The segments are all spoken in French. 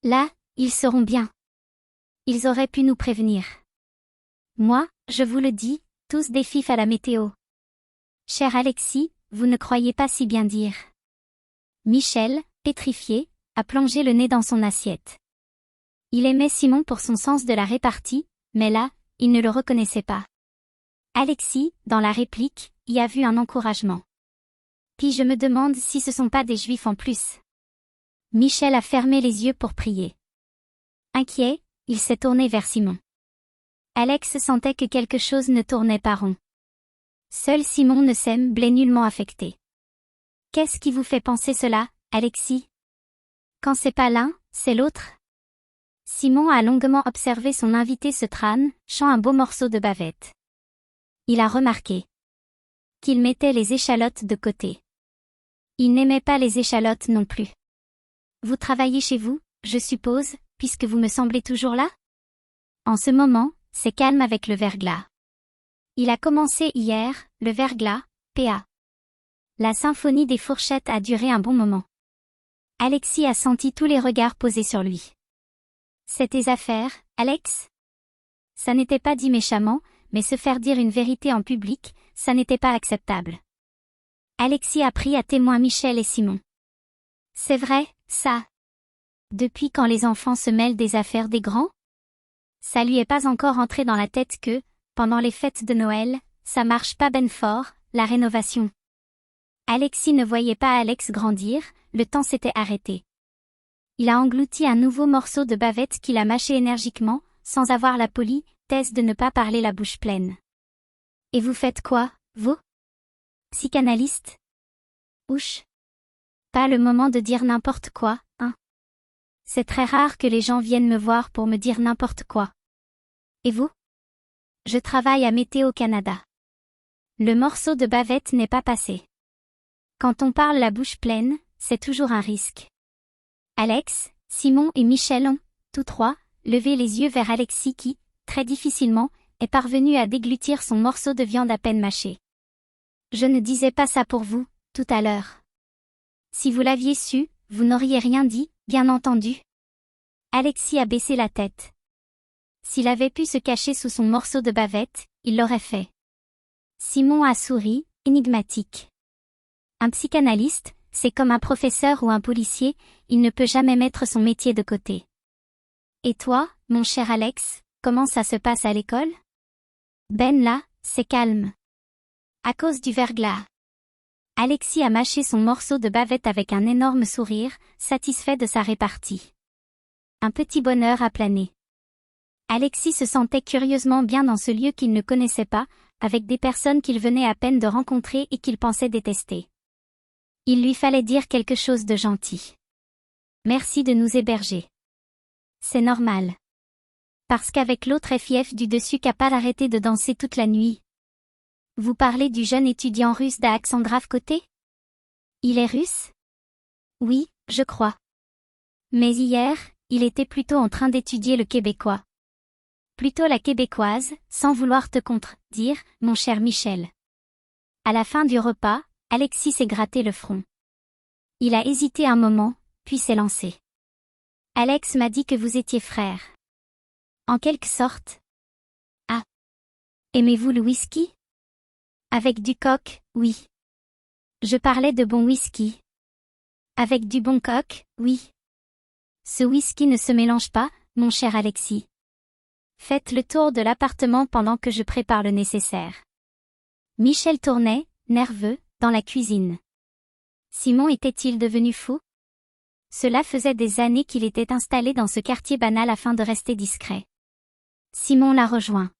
Là, ils seront bien. Ils auraient pu nous prévenir. Moi, je vous le dis, tous des fifs à la météo. Cher Alexis, vous ne croyez pas si bien dire. Michel, pétrifié, a plongé le nez dans son assiette. Il aimait Simon pour son sens de la répartie, mais là, il ne le reconnaissait pas. Alexis, dans la réplique, y a vu un encouragement. Puis je me demande si ce sont pas des juifs en plus. Michel a fermé les yeux pour prier. Inquiet, il s'est tourné vers Simon. Alex sentait que quelque chose ne tournait pas rond. Seul Simon ne semblait nullement affecté. Qu'est-ce qui vous fait penser cela, Alexis? Quand c'est pas l'un, c'est l'autre? Simon a longuement observé son invité se tranchant un beau morceau de bavette. Il a remarqué qu'il mettait les échalotes de côté. Il n'aimait pas les échalotes non plus. Vous travaillez chez vous, je suppose, puisque vous me semblez toujours là? En ce moment, c'est calme avec le verglas. Il a commencé hier, le verglas, PA. La symphonie des fourchettes a duré un bon moment. Alexis a senti tous les regards posés sur lui. C'est tes affaires, Alex? Ça n'était pas dit méchamment, mais se faire dire une vérité en public, ça n'était pas acceptable. Alexis a pris à témoin Michel et Simon. C'est vrai, ça. Depuis quand les enfants se mêlent des affaires des grands? Ça lui est pas encore entré dans la tête que, pendant les fêtes de Noël, ça marche pas ben fort, la rénovation. Alexis ne voyait pas Alex grandir, le temps s'était arrêté. Il a englouti un nouveau morceau de bavette qu'il a mâché énergiquement, sans avoir la politesse de ne pas parler la bouche pleine. Et vous faites quoi, vous? Psychanalyste? Ouch. Pas le moment de dire n'importe quoi, hein. C'est très rare que les gens viennent me voir pour me dire n'importe quoi. Et vous? Je travaille à Météo Canada. Le morceau de bavette n'est pas passé. Quand on parle la bouche pleine, c'est toujours un risque. Alex, Simon et Michel ont, tous trois, levé les yeux vers Alexis qui, très difficilement, est parvenu à déglutir son morceau de viande à peine mâché. Je ne disais pas ça pour vous, tout à l'heure. Si vous l'aviez su, vous n'auriez rien dit, bien entendu. Alexis a baissé la tête. S'il avait pu se cacher sous son morceau de bavette, il l'aurait fait. Simon a souri, énigmatique. Un psychanalyste, c'est comme un professeur ou un policier, il ne peut jamais mettre son métier de côté. Et toi, mon cher Alex, comment ça se passe à l'école? Ben là, c'est calme. À cause du verglas. Alexis a mâché son morceau de bavette avec un énorme sourire, satisfait de sa répartie. Un petit bonheur a plané. Alexis se sentait curieusement bien dans ce lieu qu'il ne connaissait pas, avec des personnes qu'il venait à peine de rencontrer et qu'il pensait détester. Il lui fallait dire quelque chose de gentil. Merci de nous héberger. C'est normal. Parce qu'avec l'autre FIF du dessus capable arrêté de danser toute la nuit. Vous parlez du jeune étudiant russe d'Alexandrov côté? Il est russe? Oui, je crois. Mais hier, il était plutôt en train d'étudier le québécois. Plutôt la québécoise, sans vouloir te contredire, mon cher Michel. À la fin du repas, Alexis s'est gratté le front. Il a hésité un moment, puis s'est lancé. Alex m'a dit que vous étiez frères. En quelque sorte. Ah. Aimez-vous le whisky? Avec du coq, oui. Je parlais de bon whisky. Avec du bon coq, oui. Ce whisky ne se mélange pas, mon cher Alexis. Faites le tour de l'appartement pendant que je prépare le nécessaire. Michel tournait, nerveux, dans la cuisine. Simon était-il devenu fou? Cela faisait des années qu'il était installé dans ce quartier banal afin de rester discret. Simon l'a rejoint.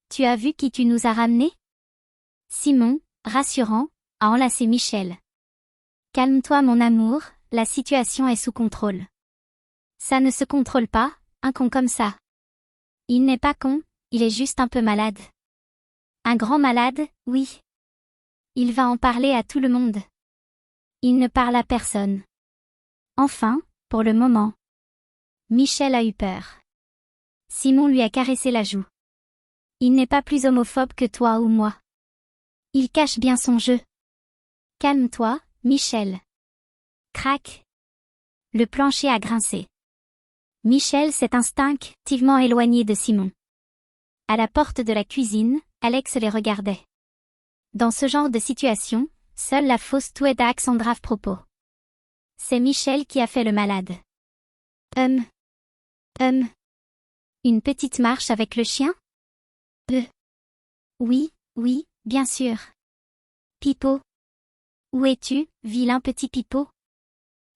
Tu as vu qui tu nous as ramenés? Simon, rassurant, a enlacé Michel. Calme-toi mon amour, la situation est sous contrôle. Ça ne se contrôle pas, un con comme ça. Il n'est pas con, il est juste un peu malade. Un grand malade, oui. Il va en parler à tout le monde. Il ne parle à personne. Enfin, pour le moment. Michel a eu peur. Simon lui a caressé la joue. Il n'est pas plus homophobe que toi ou moi. Il cache bien son jeu. Calme-toi, Michel. Crac. Le plancher a grincé. Michel s'est instinctivement éloigné de Simon. À la porte de la cuisine, Alex les regardait. Dans ce genre de situation, seule la fausse toux aide à Alexandra à propos. C'est Michel qui a fait le malade. Une petite marche avec le chien? Oui, bien sûr. Pipo. Où es-tu, vilain petit Pipo?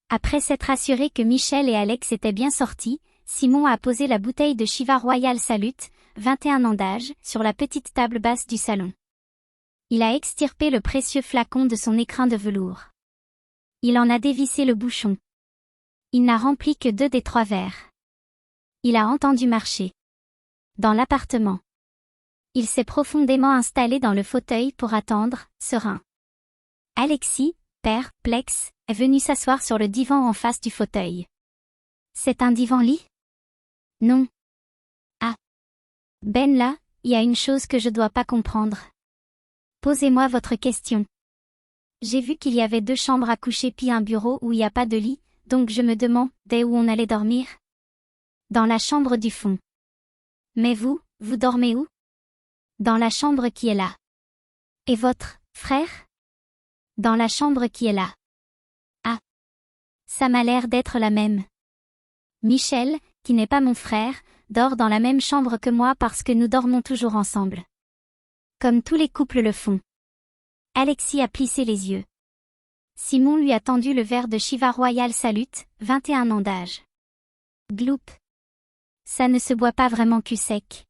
Après s'être assuré que Michel et Alex étaient bien sortis, Simon a posé la bouteille de Shiva Royal Salut, 21 ans d'âge, sur la petite table basse du salon. Il a extirpé le précieux flacon de son écrin de velours. Il en a dévissé le bouchon. Il n'a rempli que 2 des 3 verres. Il a entendu marcher. Dans l'appartement. Il s'est profondément installé dans le fauteuil pour attendre, serein. Alexis, perplexe, est venu s'asseoir sur le divan en face du fauteuil. C'est un divan-lit? Non. Ah. Ben là, il y a une chose que je dois pas comprendre. Posez-moi votre question. J'ai vu qu'il y avait 2 chambres à coucher puis un bureau où il n'y a pas de lit, donc je me demandais où on allait dormir. Dans la chambre du fond. Mais vous dormez où? Dans la chambre qui est là. Et votre frère? Dans la chambre qui est là. Ah. Ça m'a l'air d'être la même. Michel, qui n'est pas mon frère, dort dans la même chambre que moi parce que nous dormons toujours ensemble. Comme tous les couples le font. Alexis a plissé les yeux. Simon lui a tendu le verre de Shiva Royal Salut, 21 ans d'âge. Gloup. Ça ne se boit pas vraiment cul sec.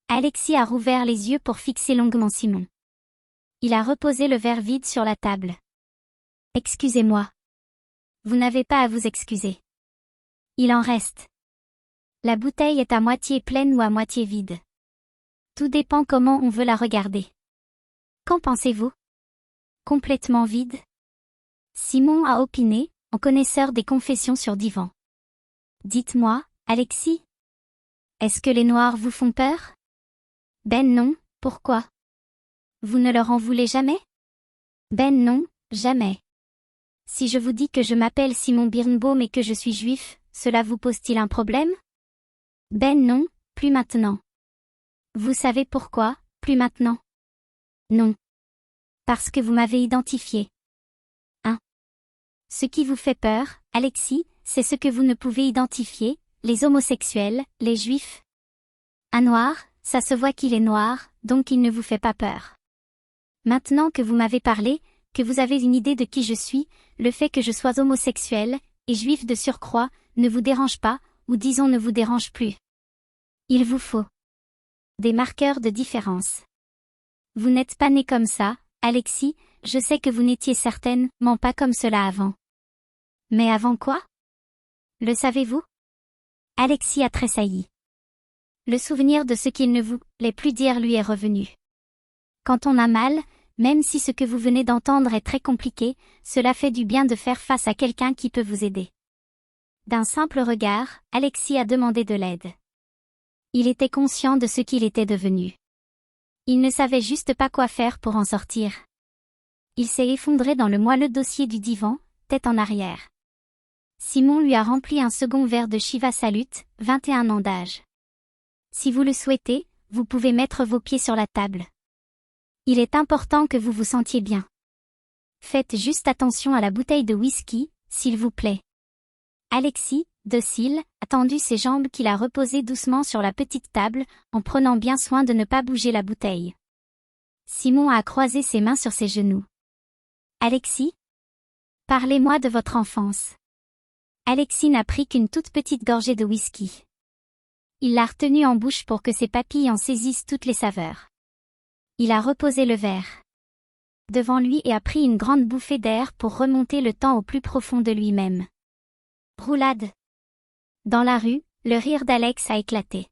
Alexis a rouvert les yeux pour fixer longuement Simon. Il a reposé le verre vide sur la table. Excusez-moi. Vous n'avez pas à vous excuser. Il en reste. La bouteille est à moitié pleine ou à moitié vide. Tout dépend comment on veut la regarder. Qu'en pensez-vous? Complètement vide? Simon a opiné, en connaisseur des confessions sur divan. Dites-moi, Alexis. Est-ce que les noirs vous font peur? Ben non, pourquoi? Vous ne leur en voulez jamais? Ben non, jamais. Si je vous dis que je m'appelle Simon Birnbaum et que je suis juif, cela vous pose-t-il un problème? Ben non, plus maintenant. Vous savez pourquoi, plus maintenant? Non. Parce que vous m'avez identifié. Ce qui vous fait peur, Alexis, c'est ce que vous ne pouvez identifier, les homosexuels, les juifs. Un noir, ça se voit qu'il est noir, donc il ne vous fait pas peur. Maintenant que vous m'avez parlé, que vous avez une idée de qui je suis, le fait que je sois homosexuel, et juif de surcroît, ne vous dérange pas, ou disons ne vous dérange plus. Il vous faut des marqueurs de différence. Vous n'êtes pas né comme ça, Alexis, je sais que vous n'étiez certainement pas comme cela avant. Mais avant quoi? Le savez-vous? Alexis a tressailli. Le souvenir de ce qu'il ne voulait plus dire lui est revenu. Quand on a mal, même si ce que vous venez d'entendre est très compliqué, cela fait du bien de faire face à quelqu'un qui peut vous aider. D'un simple regard, Alexis a demandé de l'aide. Il était conscient de ce qu'il était devenu. Il ne savait juste pas quoi faire pour en sortir. Il s'est effondré dans le moelleux dossier du divan, tête en arrière. Simon lui a rempli un second verre de Shiva Salut, 21 ans d'âge. Si vous le souhaitez, vous pouvez mettre vos pieds sur la table. Il est important que vous vous sentiez bien. Faites juste attention à la bouteille de whisky, s'il vous plaît. Alexis, docile, a tendu ses jambes qu'il a reposées doucement sur la petite table, en prenant bien soin de ne pas bouger la bouteille. Simon a croisé ses mains sur ses genoux. Alexis? Parlez-moi de votre enfance. Alexis n'a pris qu'une toute petite gorgée de whisky. Il l'a retenue en bouche pour que ses papilles en saisissent toutes les saveurs. Il a reposé le verre devant lui et a pris une grande bouffée d'air pour remonter le temps au plus profond de lui-même. Roulade. Dans la rue, le rire d'Alex a éclaté.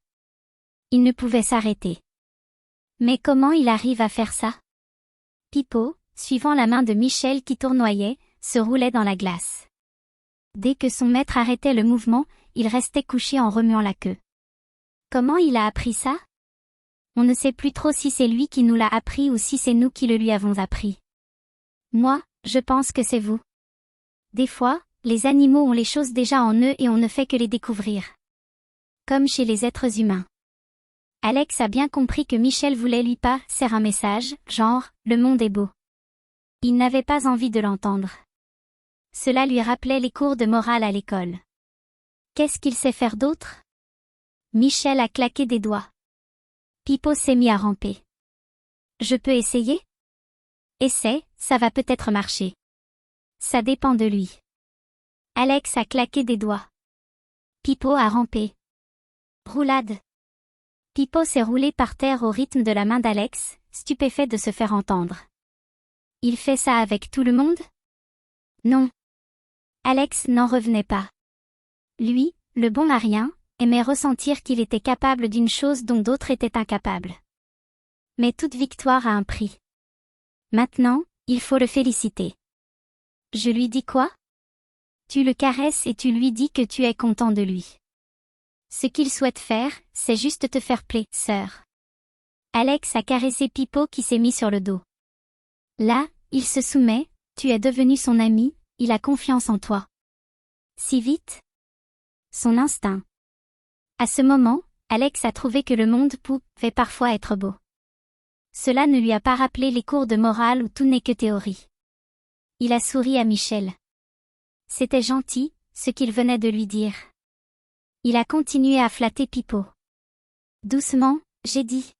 Il ne pouvait s'arrêter. Mais comment il arrive à faire ça? Pipo, suivant la main de Michel qui tournoyait, se roulait dans la glace. Dès que son maître arrêtait le mouvement, il restait couché en remuant la queue. Comment il a appris ça? On ne sait plus trop si c'est lui qui nous l'a appris ou si c'est nous qui le lui avons appris. Moi, je pense que c'est vous. Des fois, les animaux ont les choses déjà en eux et on ne fait que les découvrir. comme chez les êtres humains. Alex a bien compris que Michel voulait lui passer un message, genre, le monde est beau. Il n'avait pas envie de l'entendre. Cela lui rappelait les cours de morale à l'école. Qu'est-ce qu'il sait faire d'autre? Michel a claqué des doigts. Pipo s'est mis à ramper. Je peux essayer? Essaie, ça va peut-être marcher. Ça dépend de lui. Alex a claqué des doigts. Pipo a rampé. Roulade. Pipo s'est roulé par terre au rythme de la main d'Alex, stupéfait de se faire entendre. Il fait ça avec tout le monde? Non. Alex n'en revenait pas. Lui, le bon à rien, aimait ressentir qu'il était capable d'une chose dont d'autres étaient incapables. Mais toute victoire a un prix. Maintenant, il faut le féliciter. Je lui dis quoi? Tu le caresses et tu lui dis que tu es content de lui. Ce qu'il souhaite faire, c'est juste te faire plaisir, sœur. Alex a caressé Pipo qui s'est mis sur le dos. Là, il se soumet, tu es devenu son ami, il a confiance en toi. Si vite? Son instinct. À ce moment, Alex a trouvé que le monde pouvait parfois être beau. Cela ne lui a pas rappelé les cours de morale où tout n'est que théorie. Il a souri à Michel. C'était gentil, ce qu'il venait de lui dire. Il a continué à flatter Pipo. Doucement, j'ai dit.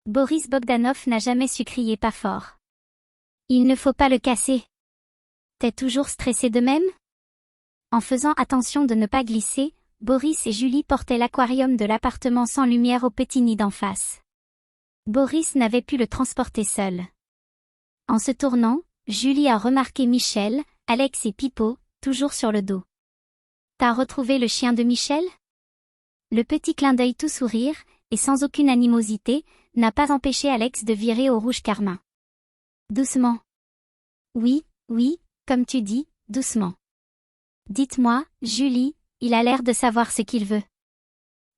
Boris Bogdanov n'a jamais su crier pas fort. Il ne faut pas le casser. T'es toujours stressé de même? En faisant attention de ne pas glisser, Boris et Julie portaient l'aquarium de l'appartement sans lumière au petit nid d'en face. Boris n'avait pu le transporter seul. En se tournant, Julie a remarqué Michel, Alex et Pipo, toujours sur le dos. T'as retrouvé le chien de Michel? Le petit clin d'œil tout sourire, et sans aucune animosité, n'a pas empêché Alex de virer au rouge carmin. Doucement. Oui, comme tu dis, doucement. Dites-moi, Julie, il a l'air de savoir ce qu'il veut.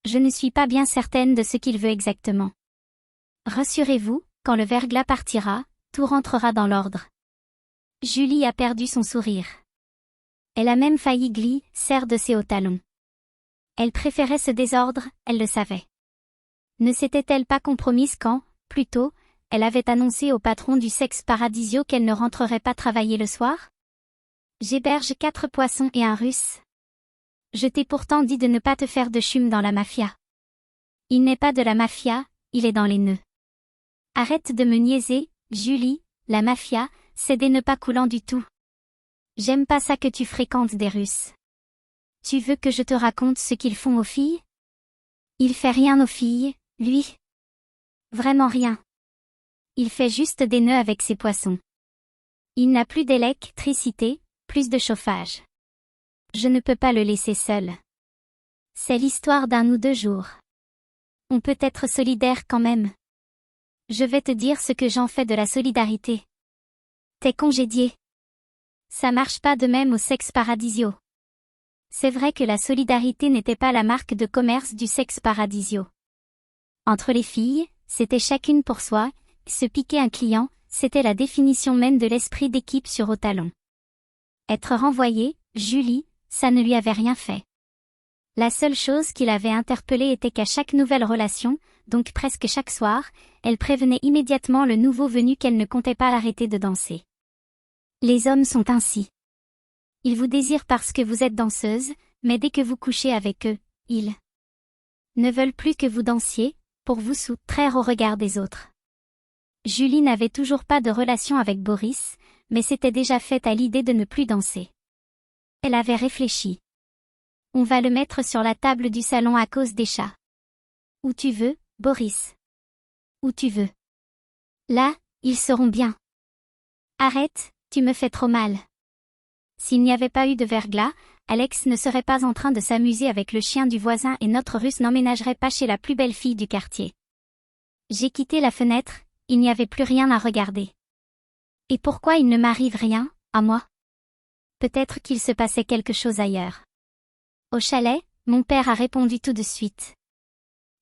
Je ne suis pas bien certaine de ce qu'il veut exactement. Rassurez-vous, quand le verglas partira, tout rentrera dans l'ordre. Julie a perdu son sourire. Elle a même failli glisser de ses hauts talons. Elle préférait ce désordre, elle le savait. Ne s'était-elle pas compromise quand, plus tôt, elle avait annoncé au patron du sexe paradisio qu'elle ne rentrerait pas travailler le soir? J'héberge 4 poissons et un russe. Je t'ai pourtant dit de ne pas te faire de chum dans la mafia. Il n'est pas de la mafia, il est dans les nœuds. Arrête de me niaiser, Julie, la mafia, c'est des nœuds pas coulants du tout. J'aime pas ça que tu fréquentes des Russes. Tu veux que je te raconte ce qu'ils font aux filles? Il fait rien aux filles, lui. Vraiment rien. Il fait juste des nœuds avec ses poissons. Il n'a plus d'électricité, plus de chauffage. Je ne peux pas le laisser seul. C'est l'histoire d'un ou 2 jours. On peut être solidaire quand même. Je vais te dire ce que j'en fais de la solidarité. T'es congédié. Ça marche pas de même au sexe paradisio. C'est vrai que la solidarité n'était pas la marque de commerce du sexe paradisio. Entre les filles, c'était chacune pour soi, se piquer un client, c'était la définition même de l'esprit d'équipe sur au talon. Être renvoyée, Julie, ça ne lui avait rien fait. La seule chose qui l'avait interpellée était qu'à chaque nouvelle relation, donc presque chaque soir, elle prévenait immédiatement le nouveau venu qu'elle ne comptait pas arrêter de danser. Les hommes sont ainsi. Ils vous désirent parce que vous êtes danseuse, mais dès que vous couchez avec eux, ils ne veulent plus que vous dansiez, pour vous soustraire au regard des autres. Julie n'avait toujours pas de relation avec Boris, mais s'était déjà faite à l'idée de ne plus danser. Elle avait réfléchi. On va le mettre sur la table du salon à cause des chats. Où tu veux, Boris. Où tu veux. Là, ils seront bien. Arrête, tu me fais trop mal. S'il n'y avait pas eu de verglas, Alex ne serait pas en train de s'amuser avec le chien du voisin et notre Russe n'emménagerait pas chez la plus belle fille du quartier. J'ai quitté la fenêtre, il n'y avait plus rien à regarder. Et pourquoi il ne m'arrive rien, à moi? Peut-être qu'il se passait quelque chose ailleurs. Au chalet, mon père a répondu tout de suite.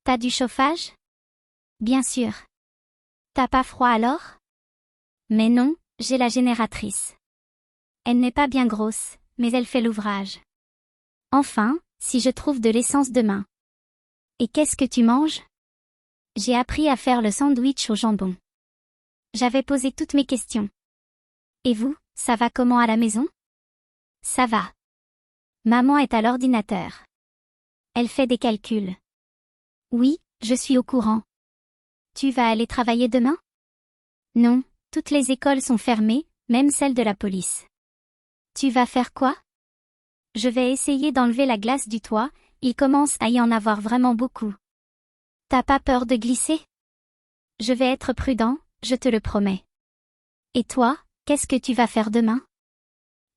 T'as du chauffage? Bien sûr. T'as pas froid alors? Mais non, j'ai la génératrice. Elle n'est pas bien grosse, mais elle fait l'ouvrage. Enfin, si je trouve de l'essence demain. Et qu'est-ce que tu manges? J'ai appris à faire le sandwich au jambon. J'avais posé toutes mes questions. Et vous, ça va comment à la maison? Ça va. Maman est à l'ordinateur. Elle fait des calculs. Oui, je suis au courant. Tu vas aller travailler demain? Non, toutes les écoles sont fermées, même celle de la police. Tu vas faire quoi? Je vais essayer d'enlever la glace du toit, il commence à y en avoir vraiment beaucoup. T'as pas peur de glisser? Je vais être prudent, je te le promets. Et toi, qu'est-ce que tu vas faire demain?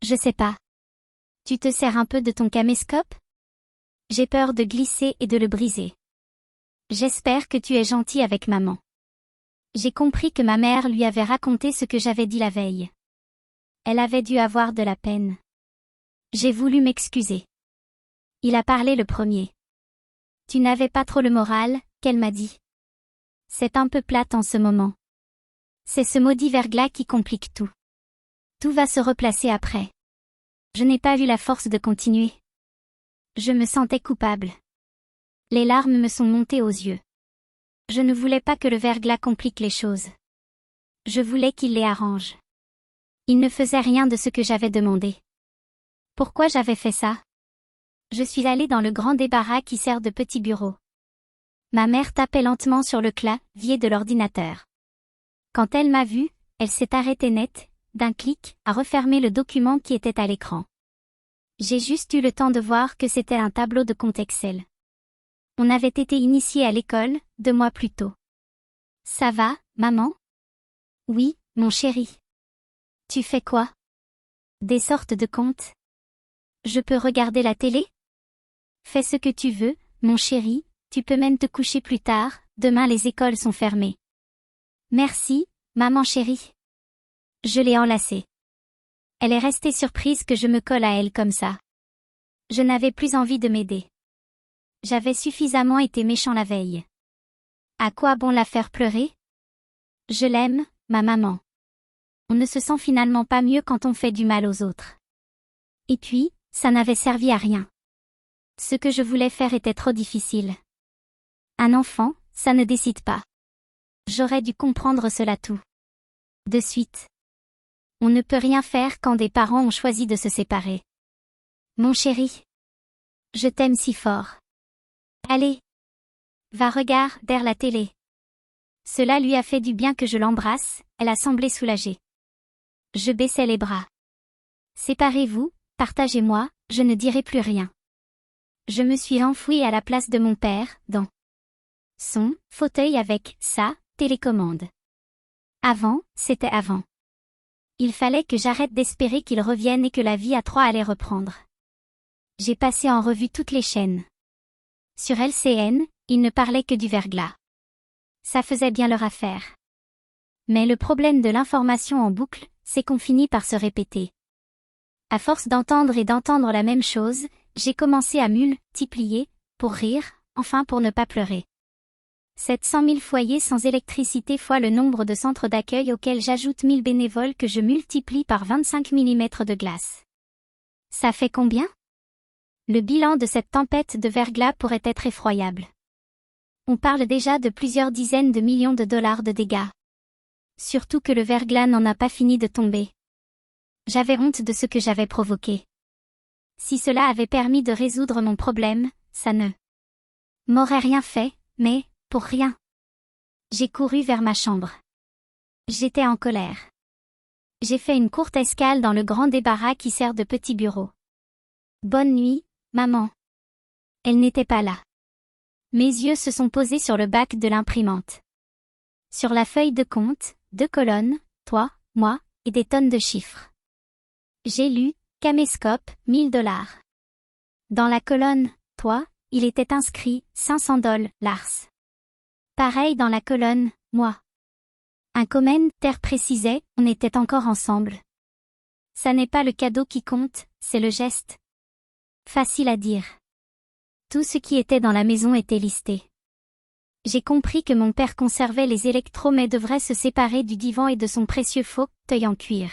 Je sais pas. Tu te sers un peu de ton caméscope? J'ai peur de glisser et de le briser. J'espère que tu es gentil avec maman. J'ai compris que ma mère lui avait raconté ce que j'avais dit la veille. Elle avait dû avoir de la peine. J'ai voulu m'excuser. Il a parlé le premier. Tu n'avais pas trop le moral, qu'elle m'a dit. C'est un peu plate en ce moment. C'est ce maudit verglas qui complique tout. Tout va se replacer après. Je n'ai pas eu la force de continuer. Je me sentais coupable. Les larmes me sont montées aux yeux. Je ne voulais pas que le verglas complique les choses. Je voulais qu'il les arrange. Il ne faisait rien de ce que j'avais demandé. Pourquoi j'avais fait ça? Je suis allée dans le grand débarras qui sert de petit bureau. Ma mère tapait lentement sur le clavier de l'ordinateur. Quand elle m'a vue, elle s'est arrêtée net, d'un clic, à refermer le document qui était à l'écran. J'ai juste eu le temps de voir que c'était un tableau de compte Excel. On avait été initiés à l'école, 2 mois plus tôt. Ça va, maman? Oui, mon chéri. Tu fais quoi? Des sortes de comptes. Je peux regarder la télé? Fais ce que tu veux, mon chéri, tu peux même te coucher plus tard, demain les écoles sont fermées. Merci, maman chérie. Je l'ai enlacée. Elle est restée surprise que je me colle à elle comme ça. Je n'avais plus envie de m'aider. J'avais suffisamment été méchant la veille. À quoi bon la faire pleurer? Je l'aime, ma maman. On ne se sent finalement pas mieux quand on fait du mal aux autres. Et puis, ça n'avait servi à rien. Ce que je voulais faire était trop difficile. Un enfant, ça ne décide pas. J'aurais dû comprendre cela tout de suite. On ne peut rien faire quand des parents ont choisi de se séparer. Mon chéri. Je t'aime si fort. Allez. Va regarder la télé. Cela lui a fait du bien que je l'embrasse, elle a semblé soulagée. Je baissais les bras. Séparez-vous, partagez-moi, je ne dirai plus rien. Je me suis enfouie à la place de mon père, dans son fauteuil avec sa télécommande. C'était avant. Il fallait que j'arrête d'espérer qu'il revienne et que la vie à 3 allait reprendre. J'ai passé en revue toutes les chaînes. Sur LCN, ils ne parlaient que du verglas. Ça faisait bien leur affaire. Mais le problème de l'information en boucle, c'est qu'on finit par se répéter. À force d'entendre et d'entendre la même chose, j'ai commencé à multiplier, pour rire, enfin pour ne pas pleurer. 700 000 foyers sans électricité fois le nombre de centres d'accueil auxquels j'ajoute 1000 bénévoles que je multiplie par 25 mm de glace. Ça fait combien? Le bilan de cette tempête de verglas pourrait être effroyable. On parle déjà de plusieurs dizaines de millions de dollars de dégâts. Surtout que le verglas n'en a pas fini de tomber. J'avais honte de ce que j'avais provoqué. Si cela avait permis de résoudre mon problème, ça ne m'aurait rien fait, mais, pour rien. J'ai couru vers ma chambre. J'étais en colère. J'ai fait une courte escale dans le grand débarras qui sert de petit bureau. Bonne nuit, maman. Elle n'était pas là. Mes yeux se sont posés sur le bac de l'imprimante. Sur la feuille de compte, 2 colonnes, toi, moi, et des tonnes de chiffres. J'ai lu, caméscope, 1000 $. Dans la colonne, toi, il était inscrit, 500 $. Pareil dans la colonne, moi. Un commentaire précisait, on était encore ensemble. Ça n'est pas le cadeau qui compte, c'est le geste. Facile à dire. Tout ce qui était dans la maison était listé. J'ai compris que mon père conservait les électros mais devrait se séparer du divan et de son précieux fauteuil en cuir.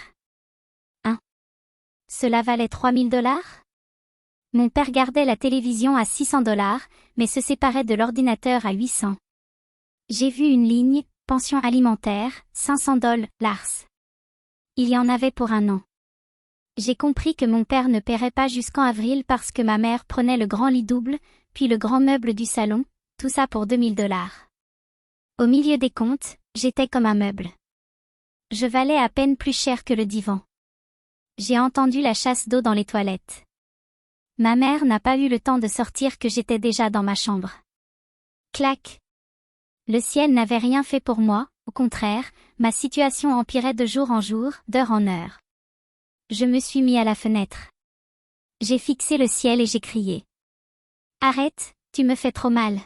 Cela valait 3000 $? Mon père gardait la télévision à $600, mais se séparait de l'ordinateur à 800. J'ai vu une ligne, pension alimentaire, $500, Lars. Il y en avait pour un an. J'ai compris que mon père ne paierait pas jusqu'en avril parce que ma mère prenait le grand lit double, puis le grand meuble du salon, tout ça pour $2000. Au milieu des comptes, j'étais comme un meuble. Je valais à peine plus cher que le divan. J'ai entendu la chasse d'eau dans les toilettes. Ma mère n'a pas eu le temps de sortir que j'étais déjà dans ma chambre. Clac. Le ciel n'avait rien fait pour moi, au contraire, ma situation empirait de jour en jour, d'heure en heure. Je me suis mis à la fenêtre. J'ai fixé le ciel et j'ai crié. Arrête, tu me fais trop mal.